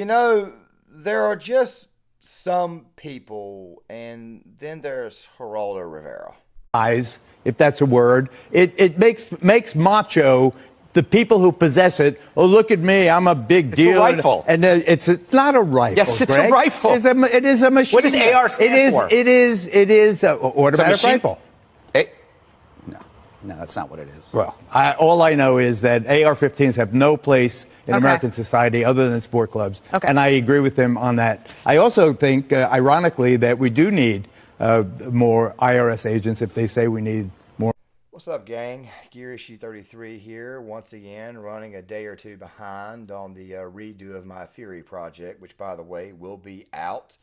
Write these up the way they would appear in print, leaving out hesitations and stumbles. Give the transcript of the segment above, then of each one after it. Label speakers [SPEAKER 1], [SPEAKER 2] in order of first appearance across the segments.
[SPEAKER 1] there are just some people, and then there's Geraldo Rivera.
[SPEAKER 2] Eyes, if that's a word, it makes macho the people who possess it. Oh, look at me, I'm a big deal.
[SPEAKER 3] It's a rifle.
[SPEAKER 2] And it's not a rifle.
[SPEAKER 3] Yes, it's
[SPEAKER 2] Greg.
[SPEAKER 3] a rifle.
[SPEAKER 2] It is a machine.
[SPEAKER 3] What does AR stand for?
[SPEAKER 2] It is an automatic rifle.
[SPEAKER 3] No, that's not what it is.
[SPEAKER 2] Well, all I know is that AR-15s have no place in American society other than sport clubs.
[SPEAKER 4] Okay.
[SPEAKER 2] And I agree with him on that. I also think, ironically, that we do need more IRS agents if they say we need more.
[SPEAKER 1] What's up, gang? Gear Issue 33 here, once again, running a day or two behind on the redo of my Fury project, which, by the way, will be out.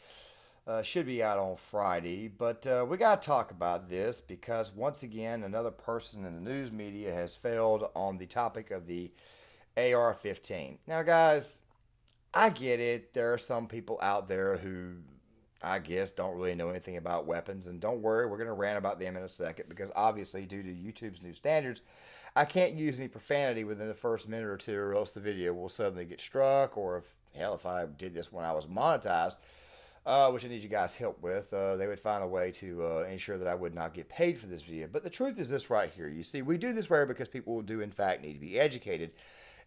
[SPEAKER 1] Should be out on Friday, but we got to talk about this because once again, another person in the news media has failed on the topic of the AR-15. Now, guys, I get it. There are some people out there who, I guess, don't really know anything about weapons, and don't worry, we're going to rant about them in a second because obviously, due to YouTube's new standards, I can't use any profanity within the first minute or two, or else the video will suddenly get struck, or if I did this when I was monetized, which I need you guys' help with, they would find a way to ensure that I would not get paid for this video. But the truth is this right here. You see, we do this rare because people do, in fact, need to be educated.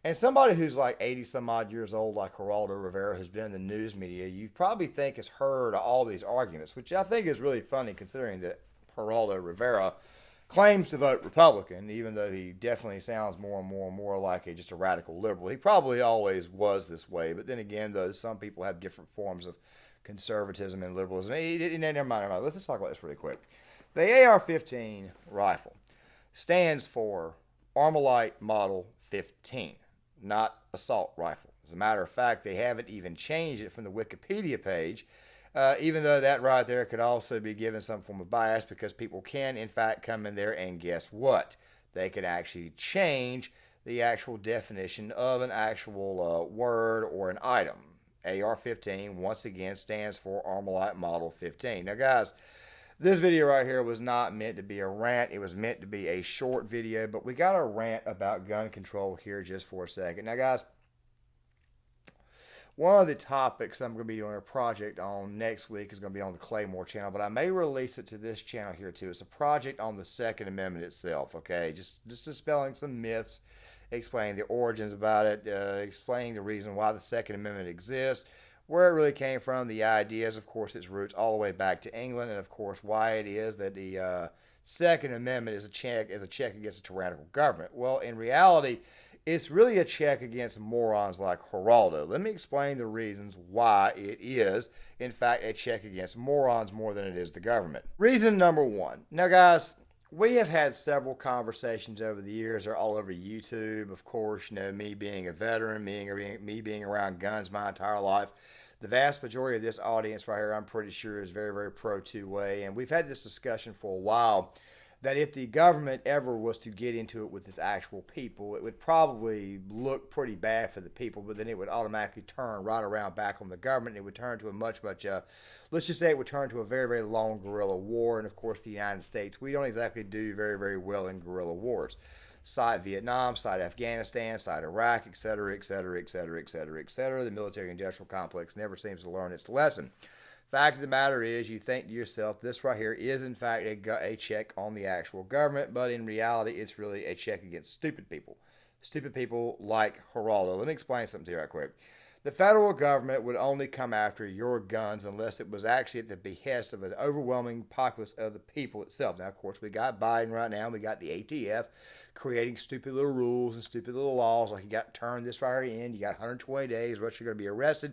[SPEAKER 1] And somebody who's like 80-some-odd years old, like Geraldo Rivera, who's been in the news media, you probably think has heard all these arguments, which I think is really funny considering that Geraldo Rivera claims to vote Republican, even though he definitely sounds more and more and more like just a radical liberal. He probably always was this way. But then again, though, some people have different forms of conservatism and liberalism. Never mind. Let's just talk about this really quick. The AR-15 rifle stands for Armalite Model 15, not assault rifle. As a matter of fact, they haven't even changed it from the Wikipedia page, even though that right there could also be given some form of bias because people can, in fact, come in there and guess what? They could actually change the actual definition of an actual word or an item. AR-15, once again, stands for Armalite Model 15. Now, guys, this video right here was not meant to be a rant. It was meant to be a short video, but we got a rant about gun control here just for a second. Now, guys, one of the topics I'm going to be doing a project on next week is going to be on the Claymore channel, but I may release it to this channel here, too. It's a project on the Second Amendment itself, okay? Just dispelling some myths, explaining the origins about it, explaining the reason why the Second Amendment exists, where it really came from, the ideas, of course, its roots all the way back to England, and of course why it is that the Second Amendment is a check against a tyrannical government. Well, in reality, it's really a check against morons like Geraldo. Let me explain the reasons why it is, in fact, a check against morons more than it is the government. Reason number one. Now, guys, we have had several conversations over the years. They're all over YouTube. Of course, me being a veteran, me being around guns my entire life. The vast majority of this audience right here, I'm pretty sure, is very, very pro two-way. And we've had this discussion for a while that if the government ever was to get into it with its actual people, it would probably look pretty bad for the people, but then it would automatically turn right around back on the government. It would turn to a much, let's just say it would turn to a very, very long guerrilla war. And of course, the United States, we don't exactly do very, very well in guerrilla wars. Cite Vietnam, cite Afghanistan, cite Iraq, etc., etc., etc., etc., etc. The military-industrial complex never seems to learn its lesson. Fact of the matter is, you think to yourself, this right here is in fact a check on the actual government, but in reality, it's really a check against stupid people. Stupid people like Geraldo. Let me explain something to you right quick. The federal government would only come after your guns unless it was actually at the behest of an overwhelming populace of the people itself. Now, of course, we got Biden right now. We got the ATF creating stupid little rules and stupid little laws, like you got to turn this right in. You got 120 days, or else you're going to be arrested.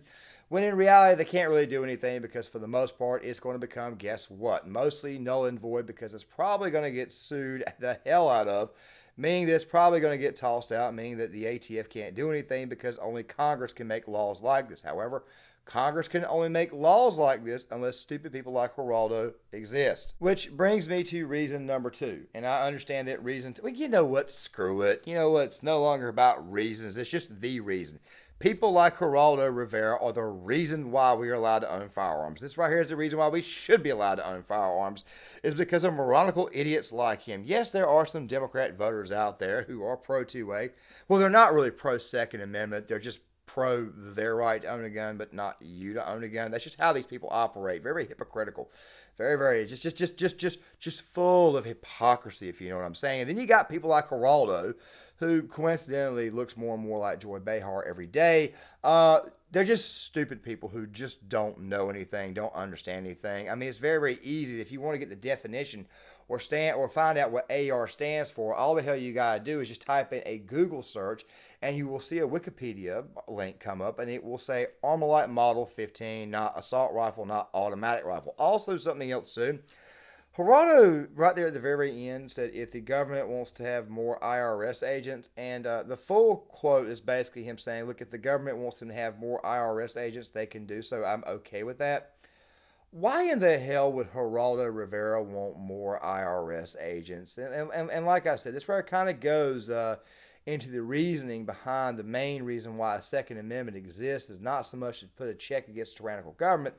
[SPEAKER 1] When in reality, they can't really do anything because for the most part, it's going to become, guess what? Mostly null and void because it's probably going to get sued the hell out of, meaning that it's probably going to get tossed out, meaning that the ATF can't do anything because only Congress can make laws like this. However, Congress can only make laws like this unless stupid people like Geraldo exist. Which brings me to reason number two. And I understand that reason, well, you know what, screw it. You know what, it's no longer about reasons, it's just the reason. People like Geraldo Rivera are the reason why we are allowed to own firearms. This right here is the reason why we should be allowed to own firearms, is because of moronical idiots like him. Yes, there are some Democrat voters out there who are pro 2A. Well, they're not really pro Second Amendment. They're just pro their right to own a gun, but not you to own a gun. That's just how these people operate. Very, very hypocritical. Very, very, just full of hypocrisy, if you know what I'm saying. And then you got people like Geraldo, who coincidentally looks more and more like Joy Behar every day. They're just stupid people who just don't know anything, don't understand anything. I mean, it's very, very easy. If you want to get the definition or find out what AR stands for, all the hell you gotta do is just type in a Google search, and you will see a Wikipedia link come up, and it will say Armalite Model 15, not assault rifle, not automatic rifle. Also, something else too. Geraldo, right there at the very end, said if the government wants to have more IRS agents, and the full quote is basically him saying, look, if the government wants them to have more IRS agents, they can do so. I'm okay with that. Why in the hell would Geraldo Rivera want more IRS agents? And like I said, this where it kind of goes into the reasoning behind the main reason why a Second Amendment exists is not so much to put a check against tyrannical government,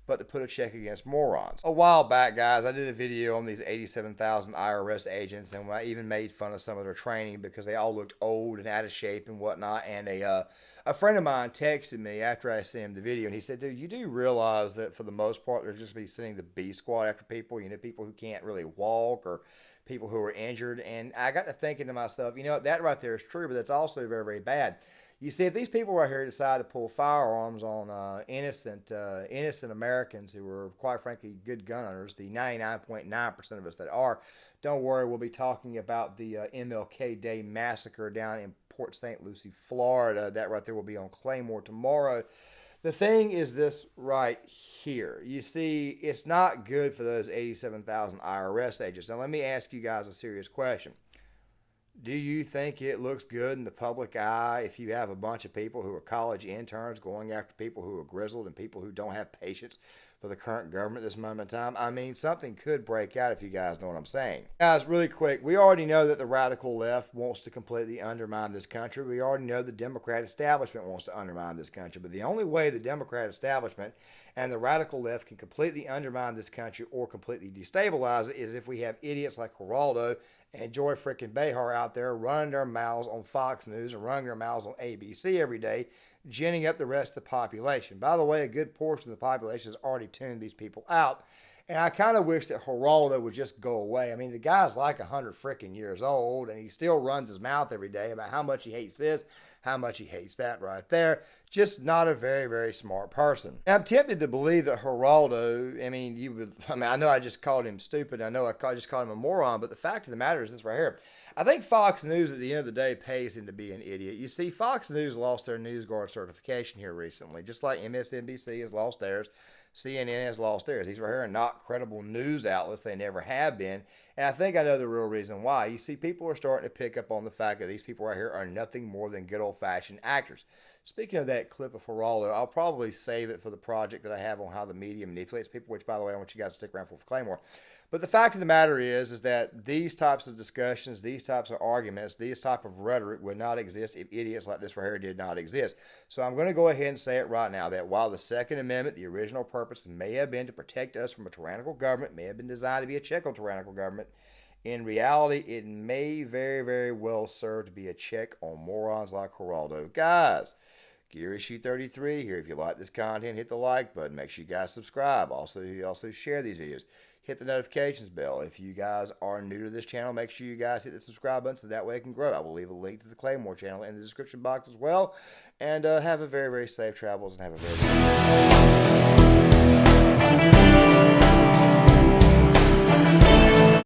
[SPEAKER 1] but to put a check against morons. A while back, guys, I did a video on these 87,000 IRS agents, and I even made fun of some of their training because they all looked old and out of shape and whatnot. And a friend of mine texted me after I sent him the video, and he said, dude, you do realize that for the most part, they're just be sending the B squad after people, people who can't really walk or people who are injured. And I got to thinking to myself, that right there is true, but that's also very, very bad. You see, if these people right here decide to pull firearms on innocent Americans who are, quite frankly, good gun owners, the 99.9% of us that are, don't worry, we'll be talking about the MLK Day massacre down in Port St. Lucie, Florida. That right there will be on Claymore tomorrow. The thing is this right here. You see, it's not good for those 87,000 IRS agents. Now, let me ask you guys a serious question. Do you think it looks good in the public eye if you have a bunch of people who are college interns going after people who are grizzled and people who don't have patience for the current government at this moment in time? I mean, something could break out if you guys know what I'm saying. Guys, really quick, we already know that the radical left wants to completely undermine this country. We already know the Democrat establishment wants to undermine this country. But the only way the Democrat establishment and the radical left can completely undermine this country or completely destabilize it is if we have idiots like Geraldo and Joy freaking Behar out there running their mouths on Fox News and running their mouths on ABC every day, ginning up the rest of the population. By the way, a good portion of the population has already tuned these people out. And I kind of wish that Geraldo would just go away. I mean, the guy's like 100 freaking years old, and he still runs his mouth every day about how much he hates this, how much he hates that right there. Just not a very, very smart person. And I'm tempted to believe that Geraldo, I know I just called him stupid. I know I just called him a moron, but the fact of the matter is this right here. I think Fox News at the end of the day pays him to be an idiot. You see, Fox News lost their NewsGuard certification here recently, just like MSNBC has lost theirs. CNN has lost theirs. These right here are not credible news outlets. They never have been. And I think I know the real reason why. You see, people are starting to pick up on the fact that these people right here are nothing more than good old-fashioned actors. Speaking of that clip of Geraldo, I'll probably save it for the project that I have on how the media manipulates people, which, by the way, I want you guys to stick around for Claymore. But the fact of the matter is that these types of discussions, these types of arguments, these type of rhetoric would not exist if idiots like this right here did not exist. So I'm going to go ahead and say it right now that while the Second Amendment, the original purpose, may have been to protect us from a tyrannical government, may have been designed to be a check on tyrannical government, in reality, it may very, very well serve to be a check on morons like Geraldo. Guys, Gear Issue 33 here. If you like this content, hit the like button. Make sure you guys subscribe. Also share these videos. Hit the notifications bell. If you guys are new to this channel, make sure you guys hit the subscribe button so that way it can grow. I will leave a link to the Claymore channel in the description box as well. And have a very, very safe travels and have a very